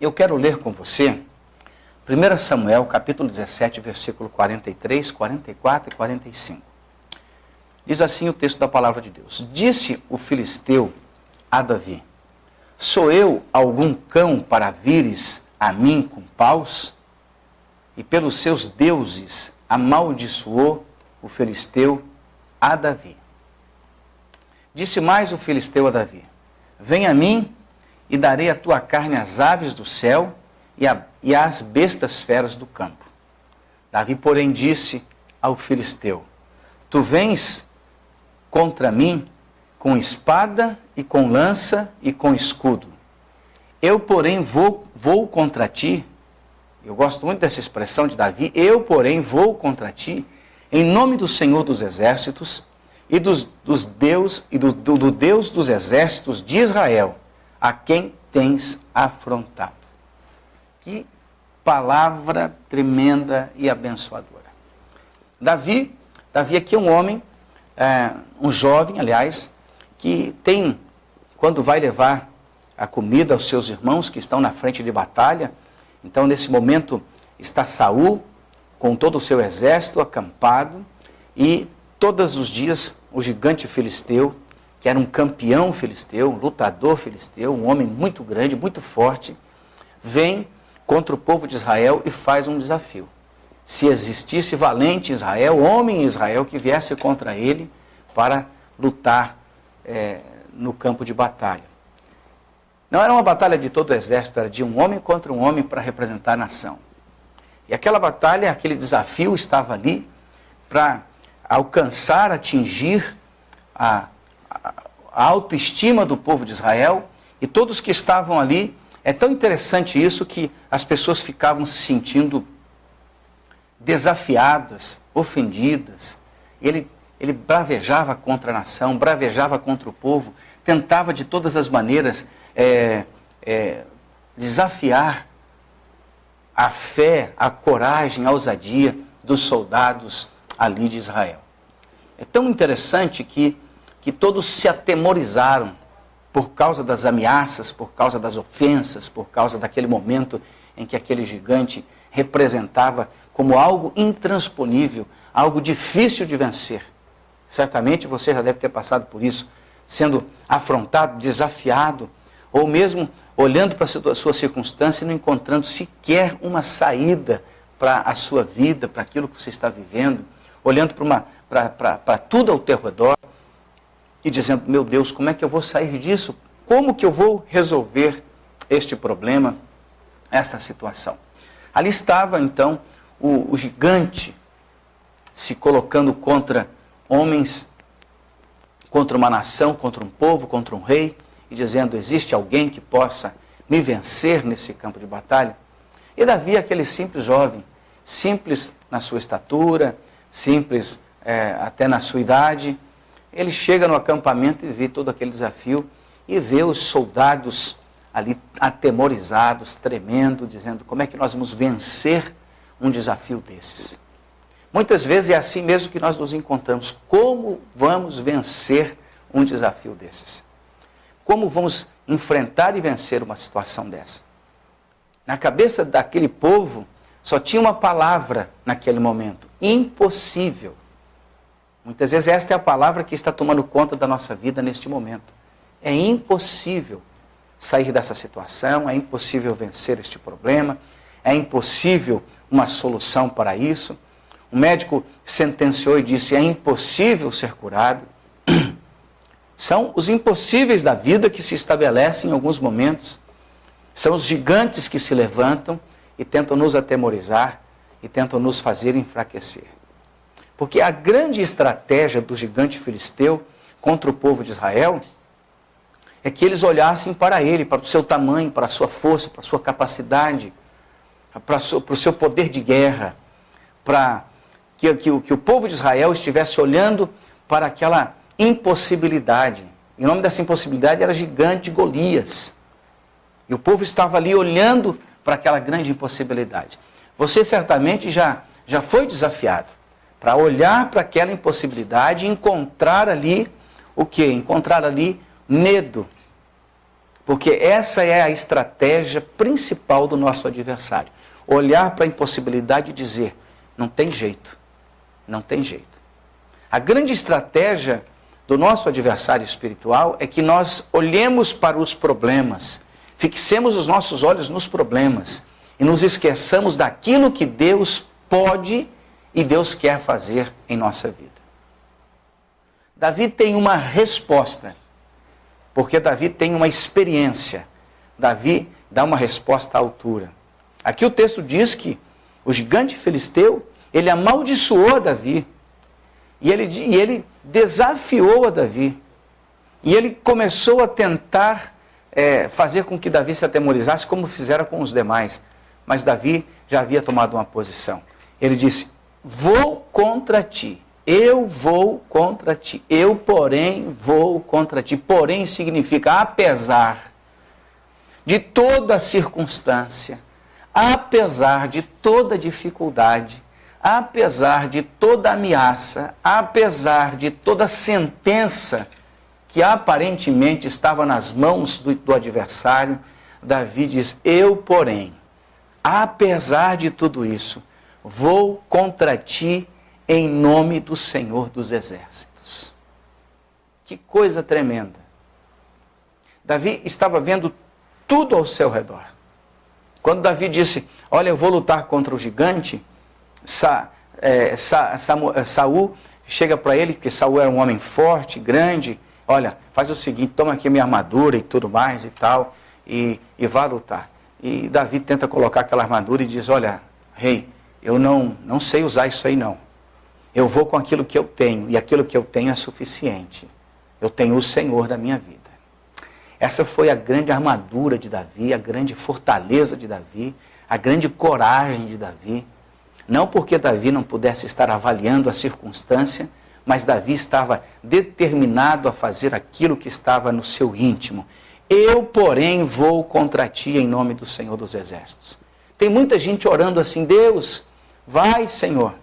Eu quero ler com você 1 Samuel, capítulo 17, versículo 43, 44 e 45. Diz assim o texto da palavra de Deus. Disse o filisteu a Davi: sou eu algum cão para vires a mim com paus? E pelos seus deuses amaldiçoou o filisteu a Davi. Disse mais o filisteu a Davi: vem a mim e darei a tua carne às aves do céu e às bestas feras do campo. Davi, porém, disse ao filisteu: tu vens contra mim com espada e com lança e com escudo. Eu, porém, vou contra ti. Eu gosto muito dessa expressão de Davi. Eu, porém, vou contra ti em nome do Senhor dos Exércitos e do Deus dos Exércitos de Israel, a quem tens afrontado. Que palavra tremenda e abençoadora. Davi aqui é um homem, um jovem, aliás, que tem, quando vai levar a comida aos seus irmãos que estão na frente de batalha, então nesse momento está Saul com todo o seu exército acampado, e todos os dias o gigante filisteu, que era um campeão filisteu, um lutador filisteu, um homem muito grande, muito forte, vem contra o povo de Israel e faz um desafio. Se existisse valente em Israel, homem em Israel, que viesse contra ele para lutar no campo de batalha. Não era uma batalha de todo o exército, era de um homem contra um homem para representar a nação. E aquela batalha, aquele desafio estava ali para alcançar, atingir a autoestima do povo de Israel, e todos que estavam ali. É tão interessante isso que as pessoas ficavam se sentindo desafiadas, ofendidas. Ele bravejava contra a nação, bravejava contra o povo, tentava de todas as maneiras desafiar a fé, a coragem, a ousadia dos soldados ali de Israel. É tão interessante que todos se atemorizaram por causa das ameaças, por causa das ofensas, por causa daquele momento em que aquele gigante representava como algo intransponível, algo difícil de vencer. Certamente você já deve ter passado por isso, sendo afrontado, desafiado, ou mesmo olhando para a sua circunstância e não encontrando sequer uma saída para a sua vida, para aquilo que você está vivendo, olhando para tudo ao teu redor, e dizendo: meu Deus, como é que eu vou sair disso? Como que eu vou resolver este problema, esta situação? Ali estava, então, o gigante se colocando contra homens, contra uma nação, contra um povo, contra um rei, e dizendo: existe alguém que possa me vencer nesse campo de batalha? E Davi, aquele simples jovem, simples na sua estatura, simples até na sua idade, ele chega no acampamento e vê todo aquele desafio, e vê os soldados ali atemorizados, tremendo, dizendo: como é que nós vamos vencer um desafio desses? Muitas vezes é assim mesmo que nós nos encontramos. Como vamos vencer um desafio desses? Como vamos enfrentar e vencer uma situação dessa? Na cabeça daquele povo só tinha uma palavra naquele momento: impossível. Muitas vezes esta é a palavra que está tomando conta da nossa vida neste momento. É impossível sair dessa situação, é impossível vencer este problema, é impossível uma solução para isso. O médico sentenciou e disse: é impossível ser curado. São os impossíveis da vida que se estabelecem em alguns momentos. São os gigantes que se levantam e tentam nos atemorizar e tentam nos fazer enfraquecer. Porque a grande estratégia do gigante filisteu contra o povo de Israel é que eles olhassem para ele, para o seu tamanho, para a sua força, para a sua capacidade, para o seu poder de guerra, para que o povo de Israel estivesse olhando para aquela impossibilidade. E o nome dessa impossibilidade era gigante Golias. E o povo estava ali olhando para aquela grande impossibilidade. Você certamente já foi desafiado para olhar para aquela impossibilidade e encontrar ali o quê? Encontrar ali medo, Porque essa é a estratégia principal do nosso adversário. Olhar para a impossibilidade e dizer, não tem jeito, não tem jeito. A grande estratégia do nosso adversário espiritual é que nós olhemos para os problemas, fixemos os nossos olhos nos problemas e nos esqueçamos daquilo que Deus pode e Deus quer fazer em nossa vida. Davi tem uma resposta, porque Davi tem uma experiência. Davi dá uma resposta à altura. Aqui o texto diz que o gigante filisteu, ele amaldiçoou Davi. E ele desafiou a Davi. E ele começou a tentar fazer com que Davi se atemorizasse, como fizera com os demais. Mas Davi já havia tomado uma posição. Ele disse, vou contra ti. Eu vou contra ti. Eu, porém, vou contra ti. Porém significa apesar de toda a circunstância, apesar de toda dificuldade, apesar de toda ameaça, apesar de toda sentença que aparentemente estava nas mãos do adversário, Davi diz, eu, porém, apesar de tudo isso, vou contra ti em nome do Senhor dos Exércitos. Que coisa tremenda. Davi estava vendo tudo ao seu redor. Quando Davi disse, olha, eu vou lutar contra o gigante, Saul chega para ele, porque Saul era um homem forte, grande, olha, faz o seguinte, toma aqui a minha armadura e tudo mais e tal, e vá lutar. E Davi tenta colocar aquela armadura e diz, olha, rei, eu não sei usar isso aí não. Eu vou com aquilo que eu tenho, e aquilo que eu tenho é suficiente. Eu tenho o Senhor na minha vida. Essa foi a grande armadura de Davi, a grande fortaleza de Davi, a grande coragem de Davi. Não porque Davi não pudesse estar avaliando a circunstância, mas Davi estava determinado a fazer aquilo que estava no seu íntimo. Eu, porém, vou contra ti em nome do Senhor dos Exércitos. Tem muita gente orando assim, Deus, vai, Senhor.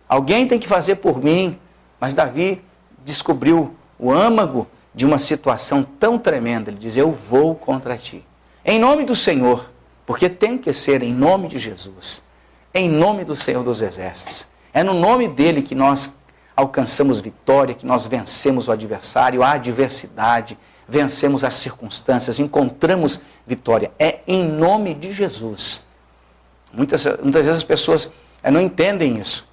Alguém tem que fazer por mim. Mas Davi descobriu o âmago de uma situação tão tremenda. Ele diz, eu vou contra ti. Em nome do Senhor, porque tem que ser em nome de Jesus. Em nome do Senhor dos Exércitos. É no nome dele que nós alcançamos vitória, que nós vencemos o adversário, a adversidade, vencemos as circunstâncias, encontramos vitória. É em nome de Jesus. Muitas vezes as pessoas não entendem isso.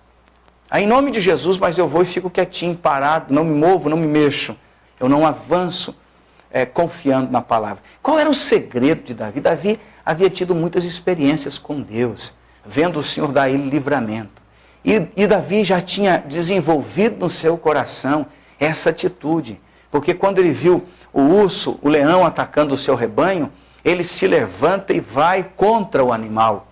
É em nome de Jesus, mas eu vou e fico quietinho, parado, não me movo, não me mexo. Eu não avanço confiando na palavra. Qual era o segredo de Davi? Davi havia tido muitas experiências com Deus, vendo o Senhor dar a ele livramento. E Davi já tinha desenvolvido no seu coração essa atitude. Porque quando ele viu o urso, o leão atacando o seu rebanho, ele se levanta e vai contra o animal.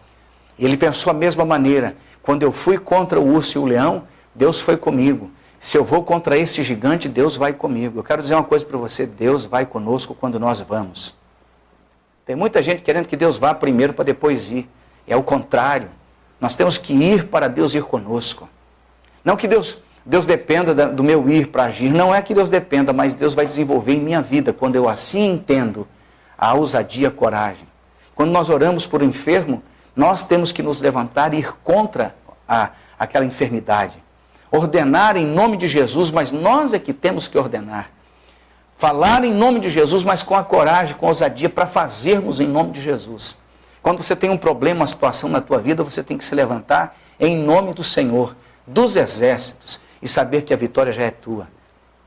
E ele pensou a mesma maneira. Quando eu fui contra o urso e o leão, Deus foi comigo. Se eu vou contra esse gigante, Deus vai comigo. Eu quero dizer uma coisa para você, Deus vai conosco quando nós vamos. Tem muita gente querendo que Deus vá primeiro para depois ir. É o contrário. Nós temos que ir para Deus ir conosco. Não que Deus dependa do meu ir para agir. Não é que Deus dependa, mas Deus vai desenvolver em minha vida. Quando eu assim entendo a ousadia, a coragem. Quando nós oramos por um enfermo, nós temos que nos levantar e ir contra aquela enfermidade. Ordenar em nome de Jesus, mas nós é que temos que ordenar. Falar em nome de Jesus, mas com a coragem, com a ousadia, para fazermos em nome de Jesus. Quando você tem um problema, uma situação na tua vida, você tem que se levantar em nome do Senhor, dos exércitos, e saber que a vitória já é tua.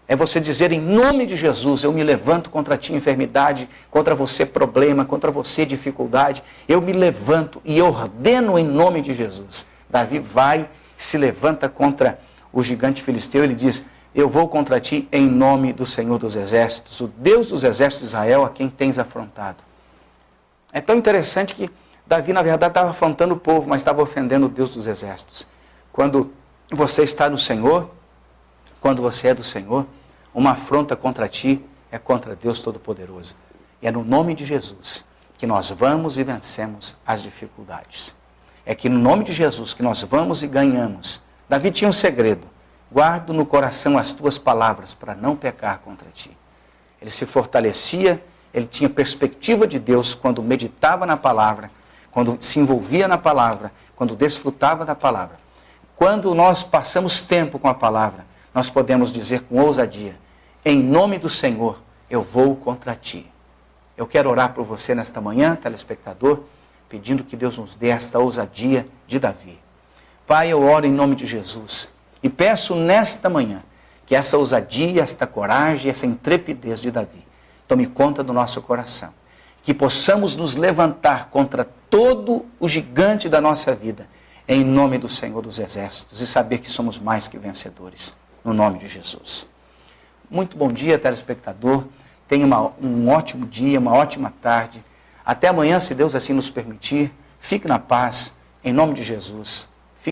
É você dizer em nome de Jesus, eu me levanto contra ti enfermidade, contra você problema, contra você dificuldade. Eu me levanto e ordeno em nome de Jesus. Davi vai, se levanta contra o gigante filisteu, ele diz, eu vou contra ti em nome do Senhor dos Exércitos, o Deus dos exércitos de Israel, a quem tens afrontado. É tão interessante que Davi, na verdade, estava afrontando o povo, mas estava ofendendo o Deus dos exércitos. Quando você está no Senhor, quando você é do Senhor, uma afronta contra ti é contra Deus Todo-Poderoso. E é no nome de Jesus que nós vamos e vencemos as dificuldades. É que no nome de Jesus que nós vamos e ganhamos. Davi tinha um segredo. Guardo no coração as tuas palavras para não pecar contra ti. Ele se fortalecia ele tinha perspectiva de Deus quando meditava na palavra, quando se envolvia na palavra, quando desfrutava da palavra. Quando nós passamos tempo com a palavra, nós podemos dizer com ousadia: em nome do Senhor, eu vou contra ti. Eu quero orar por você nesta manhã, telespectador, pedindo que Deus nos dê esta ousadia de Davi. Pai, eu oro em nome de Jesus e peço nesta manhã que essa ousadia, esta coragem, essa intrepidez de Davi tome conta do nosso coração. Que possamos nos levantar contra todo o gigante da nossa vida, em nome do Senhor dos Exércitos, e saber que somos mais que vencedores, no nome de Jesus. Muito bom dia, telespectador. Tenha um ótimo dia, uma ótima tarde. Até amanhã, se Deus assim nos permitir. Fique na paz, em nome de Jesus.